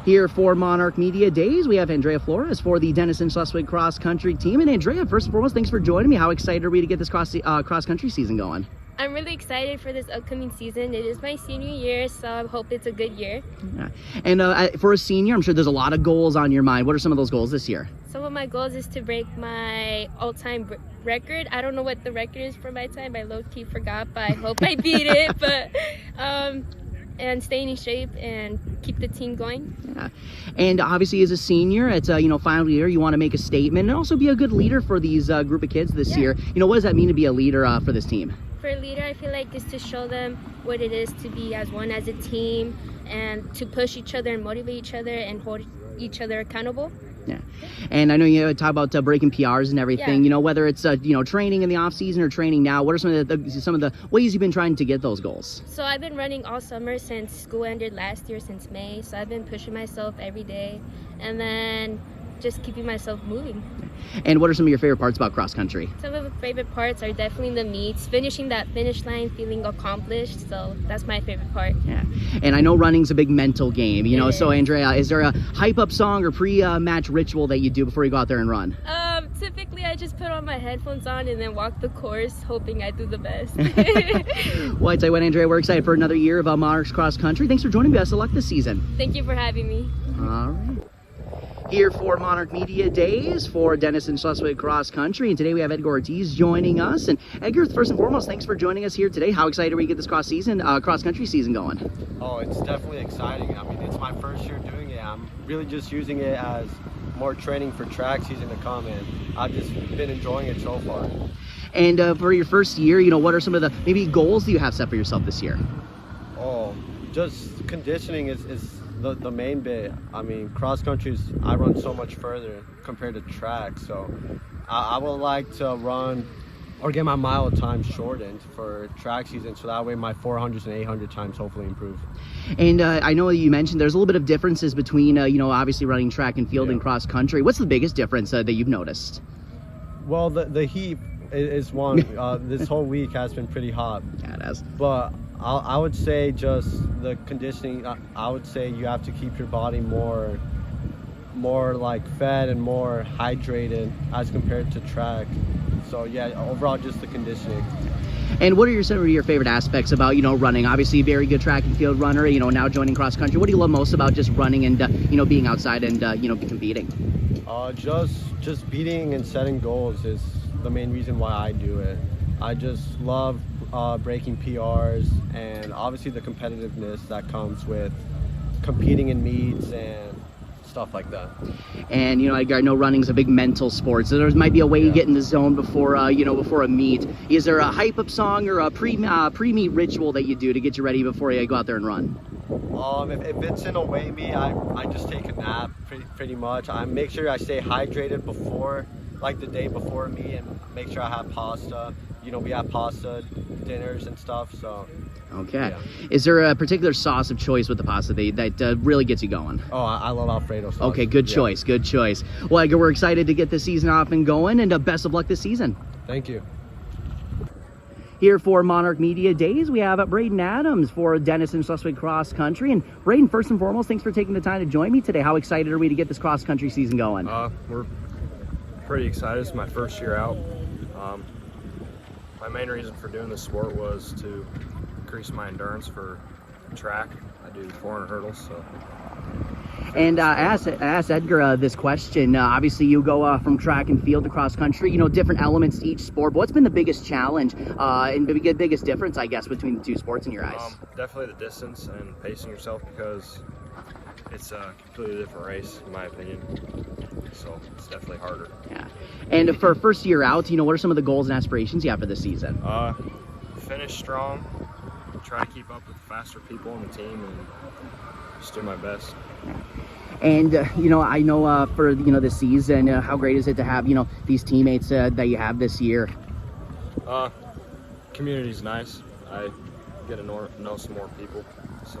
Here for Monarch Media Days, we have Andrea Flores for the Denison Schleswig cross country team. And Andrea, first and foremost, thanks for joining me. How excited are we to get this cross country season going? I'm really excited for this upcoming season. It is my senior year, so I hope it's a good year. Yeah. And for a senior, I'm sure there's a lot of goals on your mind. What are some of those goals this year? Some of my goals is to break my all-time record. I don't know what the record is for my time. I low-key forgot, but I hope I beat it. But and staying in shape and keep the team going. Yeah. And obviously as a senior, it's final year, you want to make a statement and also be a good leader for these group of kids this year. What does that mean to be a leader for this team? For a leader, I feel like is to show them what it is to be as one, as a team, and to push each other and motivate each other and hold each other accountable. Yeah, and I know you talk about breaking PRs and everything. Yeah. Whether it's training in the off season or training now. What are some of the ways you've been trying to get those goals? So I've been running all summer since school ended last year, since May. So I've been pushing myself every day, and then just keeping myself moving. And what are some of your favorite parts about cross country? Some of the favorite parts are definitely the meets, finishing that finish line, feeling accomplished. So that's my favorite part. Yeah, and I know running's a big mental game. So Andrea, is there a hype up song or pre-match ritual that you do before you go out there and run? Typically I just put on my headphones on and then walk the course, hoping I do the best. Well, I tell you what, Andrea, we're excited for another year of Monarchs cross country. Thanks for joining me. Best of luck this season. Thank you for having me. All right. Here for Monarch Media Days for Denison Schleswig cross country, and today we have Edgar Ortiz joining us. And Edgar, first and foremost, thanks for joining us here today. How excited are we to get this cross country season going? Oh, it's definitely exciting. I mean, it's my first year doing it. I'm really just using it as more training for track season to come, and I've just been enjoying it so far. And for your first year, what are some of the maybe goals that you have set for yourself this year? Oh, just conditioning is the main bit. I mean, cross country I run so much further compared to track, so I would like to run or get my mile time shortened for track season, so that way my 400s and 800 times hopefully improve. And I know you mentioned there's a little bit of differences between obviously running track and field and cross country. What's the biggest difference that you've noticed? Well, the heat is one. This whole week has been pretty hot. Yeah, it has. But I would say just the conditioning. I would say you have to keep your body more like fed and more hydrated as compared to track. So yeah, overall just the conditioning. And what are some of your favorite aspects about running? Obviously, a very good track and field runner. Now joining cross country. What do you love most about just running and being outside and competing? Just beating and setting goals is the main reason why I do it. I just love breaking PRs, and obviously the competitiveness that comes with competing in meets and stuff like that. And I know running's a big mental sport, so there might be a way you get in the zone before before a meet. Is there a hype up song or a pre-meet ritual that you do to get you ready before you go out there and run? If it's in a away meet, I just take a nap pretty much. I make sure I stay hydrated before, like the day before me, and make sure I have pasta. We have pasta dinners and stuff, so. Okay. Yeah. Is there a particular sauce of choice with the pasta that really gets you going? Oh, I love Alfredo sauce. Okay, good choice, good choice. Well, Edgar, we're excited to get the season off and going, and best of luck this season. Thank you. Here for Monarch Media Days, we have Braden Adams for Denison Schleswig cross country. And Braden, first and foremost, thanks for taking the time to join me today. How excited are we to get this cross country season going? We're pretty excited. It's my first year out. My main reason for doing this sport was to increase my endurance for track. I do 400 hurdles, so. And ask Edgar this question. Obviously, you go from track and field to cross country. Different elements to each sport. But what's been the biggest challenge and the biggest difference, I guess, between the two sports in your eyes? Definitely the distance and pacing yourself, because it's a completely different race, in my opinion. So it's definitely harder. Yeah. And for first year out, what are some of the goals and aspirations you have for this season? Finish strong, try to keep up with the faster people on the team, and just do my best. And I know for this season, how great is it to have these teammates that you have this year? Community's nice. I get to know some more people, so.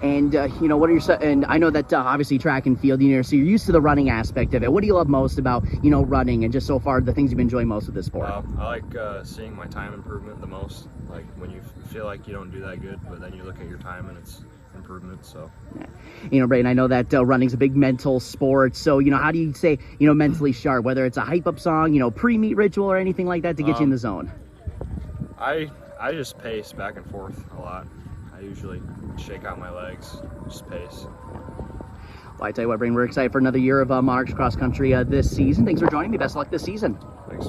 And what are and I know that obviously track and field, so you're used to the running aspect of it. What do you love most about running, and just so far the things you've been enjoying most of this sport? I like seeing my time improvement the most. Like when you feel like you don't do that good, but then you look at your time and it's improvement. So You know, Brayden, I know that running's a big mental sport. So, you know, how do you stay, you know, mentally sharp, whether it's a hype up song, you know, pre-meet ritual or anything like that to get you in the zone? I just pace back and forth a lot. I usually shake out my legs, just pace. Well, I tell you what, Brayden, we're excited for another year of Monarchs cross country this season. Thanks for joining me. Best of luck this season. Thanks.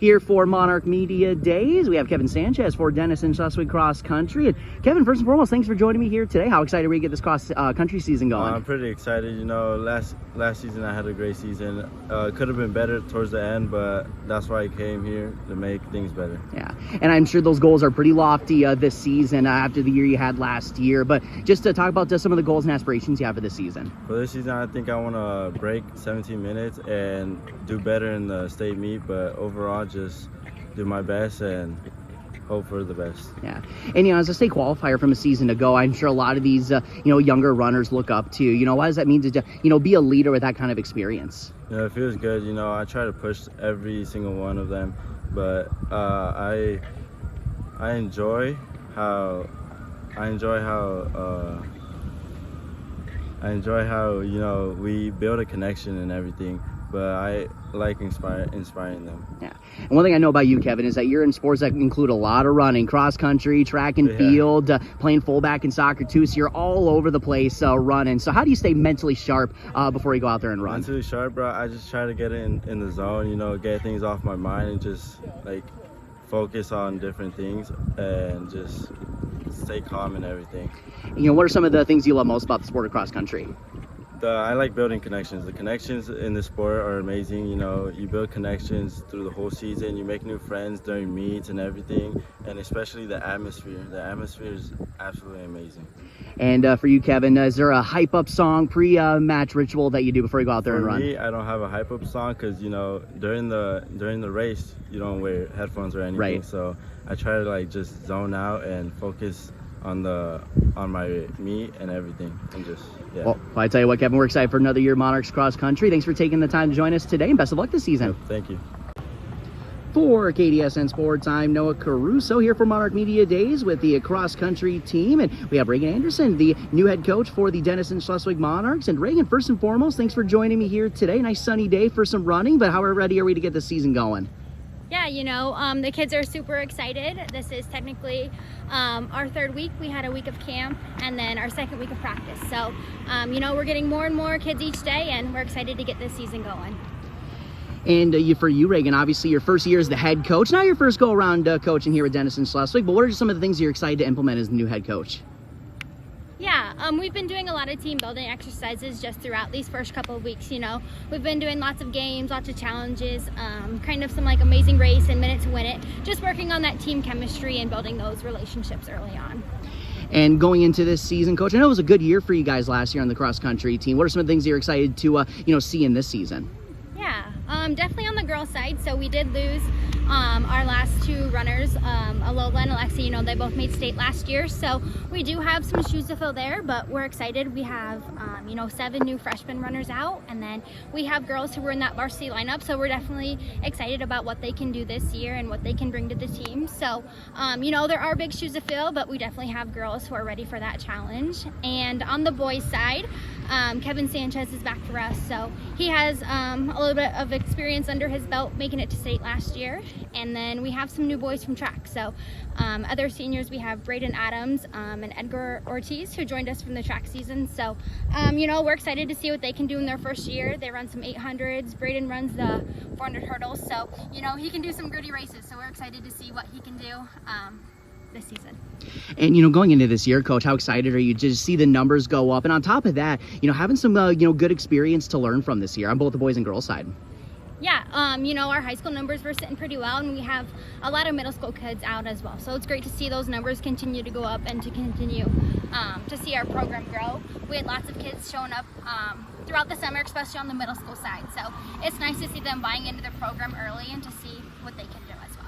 Here for Monarch Media Days, we have Kevin Sanchez for Denison Schleswig Cross Country. And Kevin, first and foremost, thanks for joining me here today. How excited are you to get this cross country season going? I'm pretty excited. You know, last season I had a great season. Could have been better towards the end, but that's why I came here, to make things better. Yeah, and I'm sure those goals are pretty lofty this season after the year you had last year. But just to talk about just some of the goals and aspirations you have for this season. For this season, I think I want to break 17 minutes and do better in the state meet, but overall just do my best and hope for the best. Yeah, and you know, as a state qualifier from a season ago, I'm sure a lot of these you know, younger runners look up to. You know, what does that mean to, you know, be a leader with that kind of experience? You know, it feels good. You know, I try to push every single one of them, but I enjoy how you know, we build a connection and everything, but I like inspiring them. Yeah, and one thing I know about you, Kevin, is that you're in sports that include a lot of running, cross country, track and field, playing fullback in soccer too, so you're all over the place running. So how do you stay mentally sharp before you go out there and run? Mentally sharp, bro, I just try to get in the zone, you know, get things off my mind and just like focus on different things and just stay calm and everything. You know, what are some of the things you love most about the sport of cross country? I like building connections. The connections in the sport are amazing. You know, you build connections through the whole season. You make new friends during meets and everything, and especially the atmosphere. The atmosphere is absolutely amazing. And for you, Kevin, is there a hype up song pre-match ritual that you do before you go out there and run? For me, I don't have a hype up song because, you know, during the race you don't wear headphones or anything. Right. So I try to like just zone out and focus on my meet and everything, and just Well, I tell you what, Kevin, we're excited for another year of Monarchs cross country. Thanks for taking the time to join us today, and best of luck this season. Thank you. For KDSN Sports, I'm Noah Caruso here for Monarch Media Days with the cross country team, and we have Reagan Anderson, the new head coach for the Denison Schleswig Monarchs. And Reagan, first and foremost, thanks for joining me here today. Nice sunny day for some running, but how ready are we to get the season going? Yeah, you know, the kids are super excited. This is technically our third week. We had a week of camp and then our second week of practice. So, you know, we're getting more and more kids each day, and we're excited to get this season going. And for you, Reagan, obviously your first year as the head coach, not your first go-around coaching here at Denison Schleswig, but what are some of the things you're excited to implement as the new head coach? Yeah, we've been doing a lot of team building exercises just throughout these first couple of weeks. You know, we've been doing lots of games, lots of challenges, kind of some like amazing race and minute to win it, just working on that team chemistry and building those relationships early on. And going into this season, Coach, I know it was a good year for you guys last year on the cross country team. What are some of the things you're excited to you know, see in this season? Yeah, definitely on the girls' side. So we did lose our last two runners, Alola and Alexia. You know, they both made state last year. So we do have some shoes to fill there, but we're excited. We have, you know, 7 new freshman runners out, and then we have girls who were in that varsity lineup. So we're definitely excited about what they can do this year and what they can bring to the team. So, you know, there are big shoes to fill, but we definitely have girls who are ready for that challenge. And on the boys' side, Kevin Sanchez is back for us. So he has a little bit of experience under his belt making it to state last year. And then we have some new boys from track. So other seniors, we have Braden Adams and Edgar Ortiz, who joined us from the track season. So, you know, we're excited to see what they can do in their first year. They run some 800s. Braden runs the 400 hurdles. So, you know, he can do some gritty races. So we're excited to see what he can do this season. And, you know, going into this year, Coach, how excited are you to see the numbers go up? And on top of that, you know, having some, you know, good experience to learn from this year on both the boys and girls side. Yeah, you know, our high school numbers were sitting pretty well, and we have a lot of middle school kids out as well. So it's great to see those numbers continue to go up and to continue to see our program grow. We had lots of kids showing up throughout the summer, especially on the middle school side. So it's nice to see them buying into the program early and to see what they can do as well.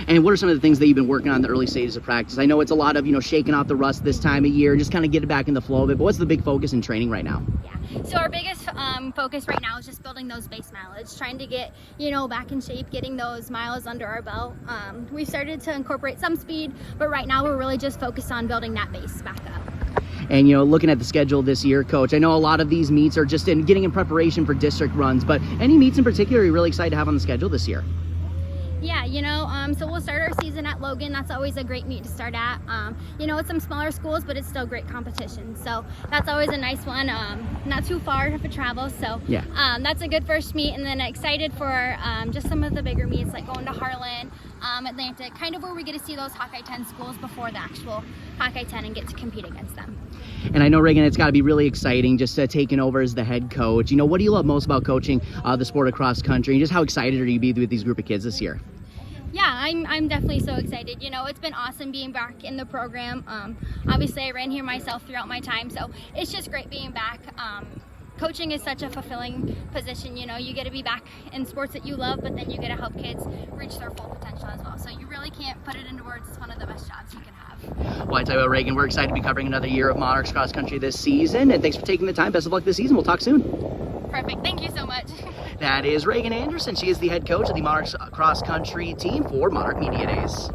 And what are some of the things that you've been working on in the early stages of practice? I know it's a lot of, you know, shaking out the rust this time of year, just kind of getting back in the flow of it. But what's the big focus in training right now? Yeah, so our biggest focus right now is just building those base mileage, trying to get, you know, back in shape, getting those miles under our belt. We started to incorporate some speed, but right now we're really just focused on building that base back up. And, you know, looking at the schedule this year, Coach, I know a lot of these meets are just getting in preparation for district runs, but any meets in particular you're really excited to have on the schedule this year? Yeah, you know, so we'll start our season at Logan. That's always a great meet to start at. You know, it's some smaller schools, but it's still great competition. So that's always a nice one. Not too far of a travel, so yeah. That's a good first meet. And then excited for just some of the bigger meets, like going to Harlan, Atlantic, kind of where we get to see those Hawkeye 10 schools before the actual Hawkeye 10 and get to compete against them. And I know, Reagan, it's got to be really exciting just taking over as the head coach. You know, what do you love most about coaching the sport of cross country, and just how excited are you to be with these group of kids this year? Yeah, I'm definitely so excited. You know, it's been awesome being back in the program. Obviously, I ran here myself throughout my time, so it's just great being back. Coaching is such a fulfilling position. You know, you get to be back in sports that you love, but then you get to help kids reach their full potential as well. So you really can't put it into words. It's one of the best jobs you can have. Well, I tell you what, Reagan, we're excited to be covering another year of Monarchs cross country this season, and thanks for taking the time. Best of luck this season. We'll talk soon. Perfect. Thank you so much. That is Reagan Anderson. She is the head coach of the Monarchs cross country team for Monarch Media Days.